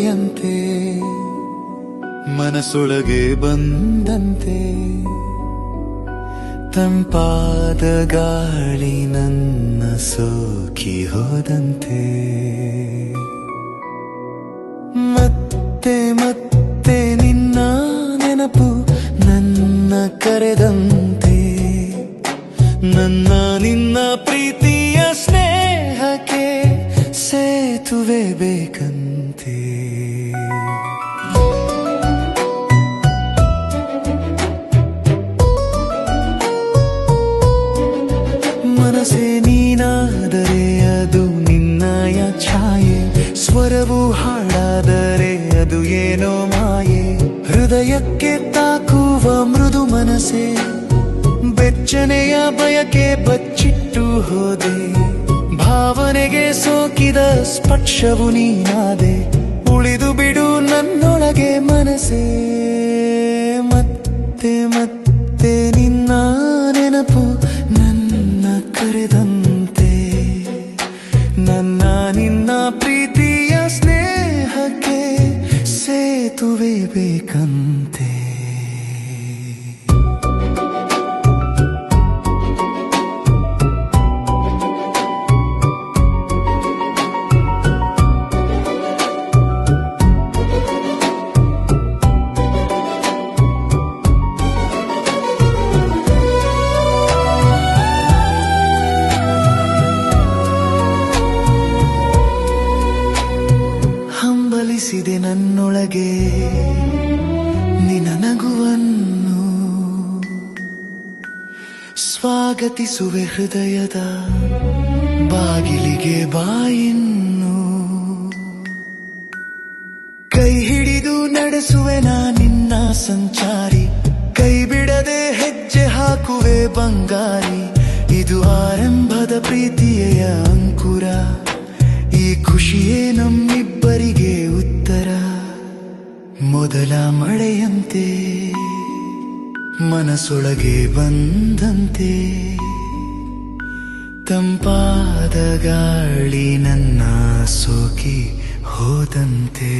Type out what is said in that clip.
ಮಳೆಯಂತೆ ಮನಸೊಳಗೆ ಬಂದಂತೆ ತಂಪಾದ ಗಾಳಿ ನನ್ನ ಸೋಕಿ ಹೋದಂತೆ ಮತ್ತೆ ಮತ್ತೆ ನಿನ್ನ ನೆನಪು ನನ್ನ ಕರೆದಂತೆ ನನ್ನ ನಿನ್ನ ಪ್ರೀತಿಯ ಸ್ನೇಹಕ್ಕೆ ಸೇತುವೆ ಬೇಕಂತೆ ಮನಸ್ಸೇ ನೀನಾದರೆ ಅದು ನಿನ್ನಯ ಛಾಯೆ ಸ್ವರವು ಹಾಡಾದರೆ ಅದು ಏನೋ ಮಾಯೆ ಹೃದಯಕ್ಕೆ ತಾಕುವ ಮೃದು ಮನಸ್ಸೇ ಬೆಚ್ಚನೆಯ ಬಯಕೆ ಬಚ್ಚಿಟ್ಟು ಹೋದೆ ಭಾವನೆಗೆ ಸೋಕಿದ ಸ್ಪರ್ಶವು ನೀನಾದೆ ಉಳಿದು ಬಿಡು ನನ್ನೊಳಗೆ ಮನಸ್ಸೇ ಮತ್ತೆ ಮತ್ತೆ ನಿನ್ನ ನೆನಪು ನನ್ನ ಕರೆದಂತೆ ನನ್ನ ನಿನ್ನ ಪ್ರೀತಿಯ ಸ್ನೇಹಕ್ಕೆ ಸೇತುವೆ ಬೇಕಂತೆ ಹಂಬಲಿಸಿದೆ ನನ್ನೊಳಗೆ ನಿನ್ನ ನಗುವನ್ನು ಸ್ವಾಗತಿಸುವೆ ಹೃದಯದ ಬಾಗಿಲಿಗೆ ಬಾಯಿನ್ನು ಕೈ ಹಿಡಿದು ನಡೆಸುವೆ ನಾ ನಿನ್ನ ಸಂಚಾರಿ ಕೈ ಬಿಡದೆ ಹೆಜ್ಜೆ ಹಾಕುವೆ ಬಂಗಾರಿ ಇದು ಆರಂಭದ ಪ್ರೀತಿಯ ಅಂಕುರ ಈ ಖುಷಿಯೇ ನಮ್ಮಿಬ್ಬರಿಗೆ ಉತ್ತರ ಮೊದಲ ಮಳೆಯಂತೆ ಮನಸೊಳಗೆ ಬಂದಂತೆ ತಂಪಾದ ಗಾಳಿ ನನ್ನ ಸೋಕಿ ಹೋದಂತೆ